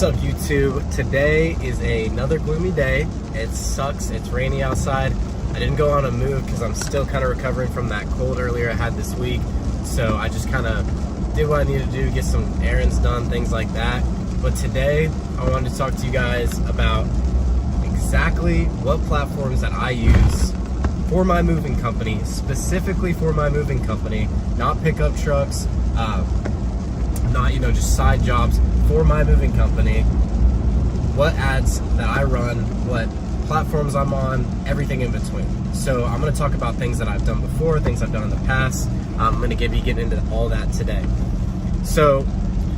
What's up, YouTube? Today is another gloomy day. It sucks. It's rainy outside. I didn't go on a move because I'm still kind of recovering from that cold earlier I had this week. So I just kind of did what I needed to do, get some errands done, things like that. But today I wanted to talk to you guys about exactly what platforms that I use for my moving company, specifically for my moving company, not pickup trucks, not, just side jobs, for my moving company, what ads that I run, what platforms I'm on, everything in between. So I'm going to talk about things that I've done before, things I've done in the past. I'm going to get into all that today. So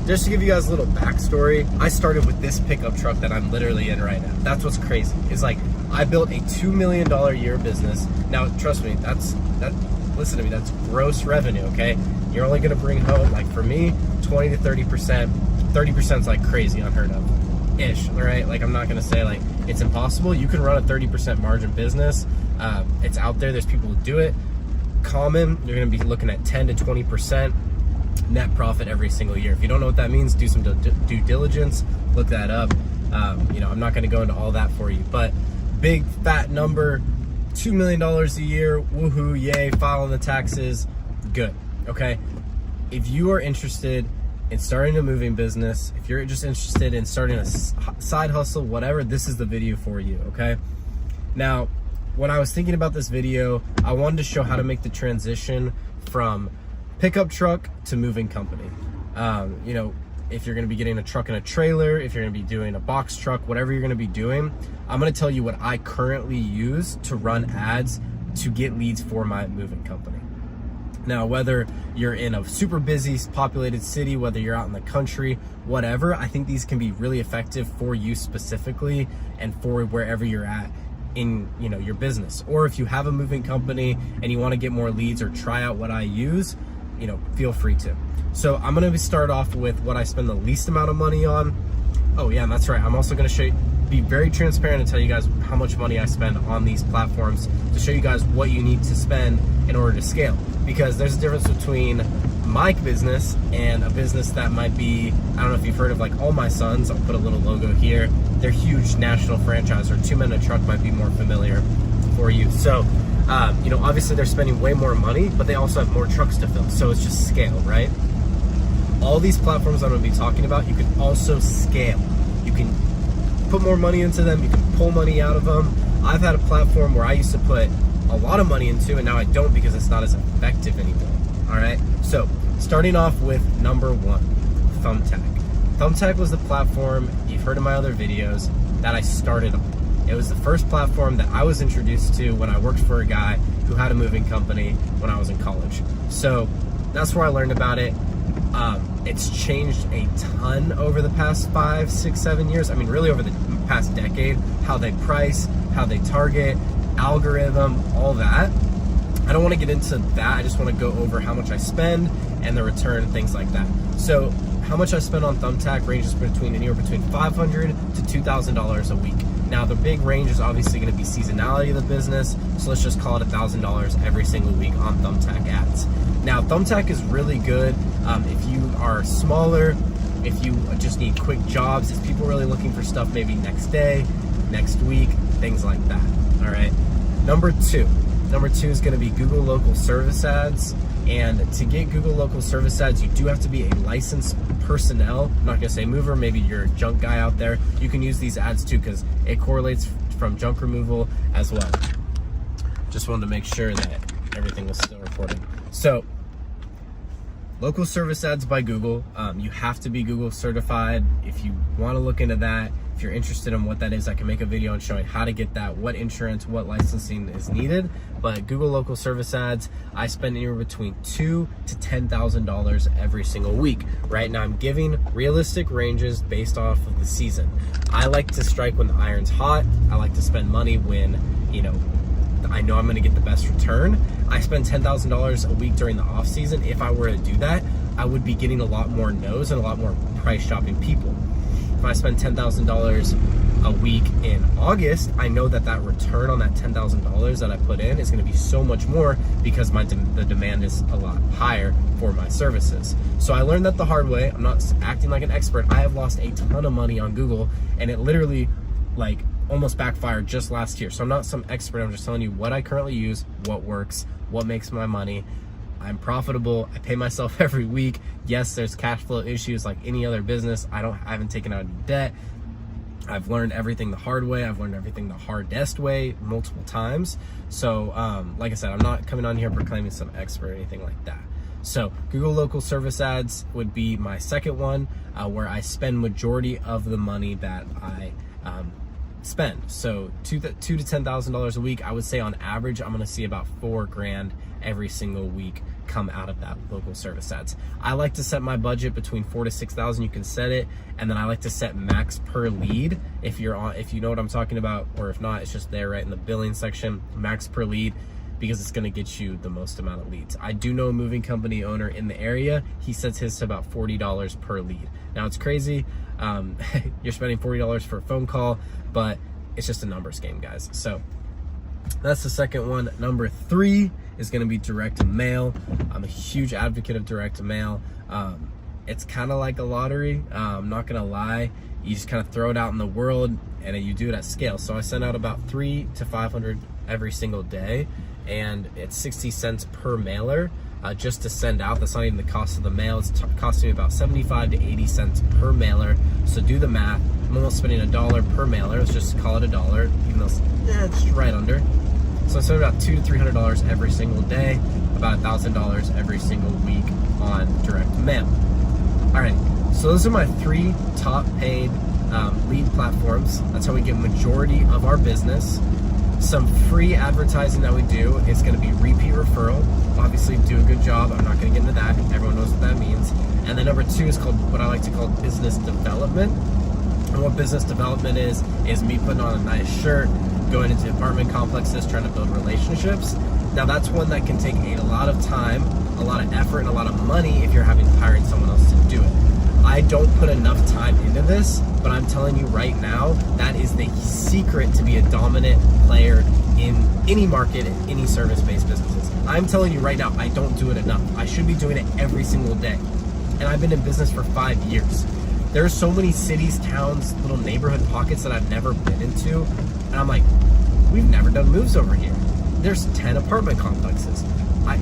just to give you guys a little backstory, I started with this pickup truck that I'm literally in right now. That's what's crazy. It's like I built a $2 million a year business. Now, trust me, listen to me, that's gross revenue, okay? You're only gonna bring home, like for me, 20 to 30%. 30% is like crazy, unheard of, ish, right? Like I'm not gonna say like it's impossible. You can run a 30% margin business. It's out there, there's people who do it. Common, you're gonna be looking at 10 to 20% net profit every single year. If you don't know what that means, do some due diligence, look that up. I'm not gonna go into all that for you, but big fat number, $2 million a year, woohoo, yay, filing the taxes, good, okay? If you are interested in starting a moving business, if you're just interested in starting a side hustle, whatever, this is the video for you, okay? Now, when I was thinking about this video, I wanted to show how to make the transition from pickup truck to moving company. If you're gonna be getting a truck and a trailer, if you're gonna be doing a box truck, whatever you're gonna be doing, I'm gonna tell you what I currently use to run ads to get leads for my moving company. Now, whether you're in a super busy, populated city, whether you're out in the country, whatever, I think these can be really effective for you specifically and for wherever you're at in your business. Or if you have a moving company and you wanna get more leads or try out what I use, feel free to. So I'm gonna start off with what I spend the least amount of money on. Oh yeah, that's right. I'm also gonna be very transparent and tell you guys how much money I spend on these platforms to show you guys what you need to spend in order to scale. Because there's a difference between my business and a business that might be, I don't know if you've heard of like All My Sons. I'll put a little logo here. They're huge national franchise, or Two Men and a Truck might be more familiar for you. So, obviously they're spending way more money, but they also have more trucks to fill. So it's just scale, right? All these platforms I'm gonna be talking about, you can also scale. You can put more money into them, you can pull money out of them. I've had a platform where I used to put a lot of money into, and now I don't because it's not as effective anymore, all right? So, starting off with number one, Thumbtack. Thumbtack was the platform, you've heard in my other videos, that I started on. It was the first platform that I was introduced to when I worked for a guy who had a moving company when I was in college. So, that's where I learned about it. It's changed a ton over the past 5, 6, 7 years. I mean, really over the past decade, how they price, how they target, algorithm, all that. I don't want to get into that. I just want to go over how much I spend and the return and things like that. So how much I spend on Thumbtack ranges anywhere between $500 to $2,000 a week. Now the big range is obviously going to be seasonality of the business, so let's just call it $1,000 every single week on Thumbtack ads. Now Thumbtack is really good if you are smaller, if you just need quick jobs, if people are really looking for stuff maybe next day, next week, things like that, all right? Number two is going to be Google Local Service Ads. And to get Google Local Service Ads, you do have to be a licensed personnel. I'm not going to say mover, maybe you're a junk guy out there. You can use these ads too because it correlates from junk removal as well. Just wanted to make sure that everything was still recording. So, Local Service Ads by Google. You have to be Google certified. If you want to look into that, if you're interested in what that is, I can make a video on showing how to get that, what insurance, what licensing is needed. But Google Local Service Ads, I spend anywhere between $2,000 to $10,000 every single week. Right now, I'm giving realistic ranges based off of the season. I like to strike when the iron's hot. I like to spend money when, I know I'm going to get the best return. I spend $10,000 a week during the off season. If I were to do that, I would be getting a lot more no's and a lot more price shopping people. If I spend $10,000 a week in August, I know that that return on that $10,000 that I put in is going to be so much more because the demand is a lot higher for my services. So I learned that the hard way. I'm not acting like an expert. I have lost a ton of money on Google, and it literally like almost backfired just last year. So I'm not some expert. I'm just telling you what I currently use, what works, what makes my money. I'm profitable. I pay myself every week. Yes, there's cash flow issues like any other business. I haven't taken out any debt. I've learned everything the hard way. I've learned everything the hardest way multiple times. So like I said, I'm not coming on here proclaiming some expert or anything like that. So Google local service ads would be my second one, where I spend majority of the money that I spend. So $2,000 to $10,000 a week. I would say on average, I'm gonna see about $4,000 every single week come out of that local service ads. I like to set my budget between $4,000 to $6,000. You can set it, and then I like to set max per lead. If you know what I'm talking about, or if not, it's just there right in the billing section, max per lead, because it's gonna get you the most amount of leads. I do know a moving company owner in the area. He sets his to about $40 per lead. Now it's crazy. You're spending $40 for a phone call, but it's just a numbers game, guys. So that's the second one. Number 3 is going to be direct mail. I'm a huge advocate of direct mail. It's kind of like a lottery. I'm not going to lie. You just kind of throw it out in the world, and you do it at scale. So I send out about 300 to 500 every single day, and it's 60 cents per mailer just to send out. That's not even the cost of the mail. It's costing me about 75 to 80 cents per mailer. So do the math. I'm almost spending $1 per mailer. Let's just call it $1, even though it's right under. So I spend about $200 to $300 every single day, about $1,000 every single week on direct mail. All right, so those are my 3 top paid lead platforms. That's how we get majority of our business. Some free advertising that we do is going to be repeat referral. Obviously, do a good job. I'm not going to get into that. Everyone knows what that means. And then number 2 is called what I like to call business development. And what business development is me putting on a nice shirt, going into apartment complexes, trying to build relationships. Now that's one that can take a lot of time, a lot of effort, and a lot of money if you're hiring someone else to do it. I don't put enough time into this, but I'm telling you right now, that is the secret to be a dominant player in any market, in any service-based businesses. I'm telling you right now, I don't do it enough. I should be doing it every single day. And I've been in business for 5 years. There are so many cities, towns, little neighborhood pockets that I've never been into. And I'm like, we've never done moves over here. There's 10 apartment complexes.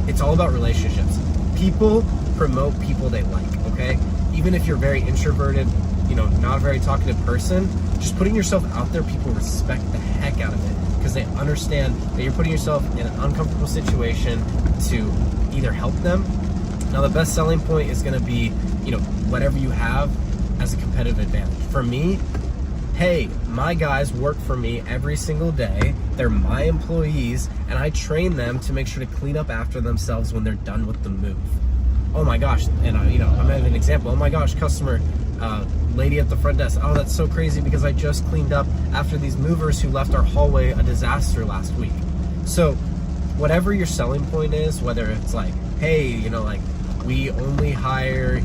It's all about relationships. People promote people they like, okay? Even if you're very introverted, not a very talkative person, just putting yourself out there, people respect the heck out of it because they understand that you're putting yourself in an uncomfortable situation to either help them. Now, the best selling point is going to be, whatever you have as a competitive advantage. For me, hey, my guys work for me every single day. They're my employees, and I train them to make sure to clean up after themselves when they're done with the move. Oh my gosh, and I'm gonna have an example. Oh my gosh, customer, lady at the front desk. Oh, that's so crazy because I just cleaned up after these movers who left our hallway a disaster last week. So whatever your selling point is, whether it's like, hey, we only hire,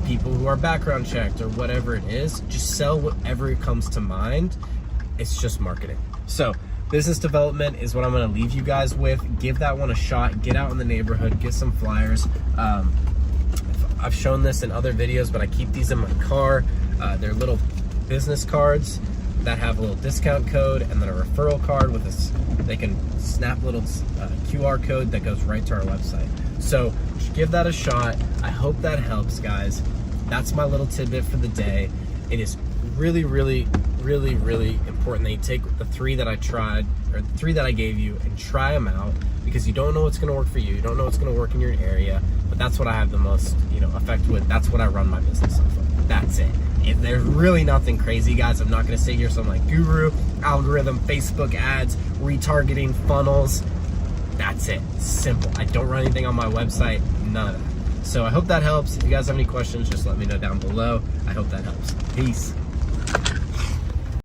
people who are background checked or whatever it is, just sell whatever comes to mind. It's just marketing. So business development is what I'm going to leave you guys with. Give that one a shot. Get out in the neighborhood. Get some flyers. I've shown this in other videos, but I keep these in my car. They're little business cards that have a little discount code and then a referral card with this. They can snap little QR code that goes right to our website. So give that a shot. I hope that helps, guys. That's my little tidbit for the day. It is really, really, really, really important that you take the 3 that I tried, or the 3 that I gave you, and try them out, because you don't know what's going to work for you. You don't know what's going to work in your area, but that's what I have the most, effect with. That's what I run my business off of. That's it. If there's really nothing crazy, guys, I'm not going to sit here some like guru, algorithm, Facebook ads, retargeting, funnels. That's it. Simple. I don't run anything on my website. None of that. So I hope that helps. If you guys have any questions, just let me know down below. I hope that helps. Peace.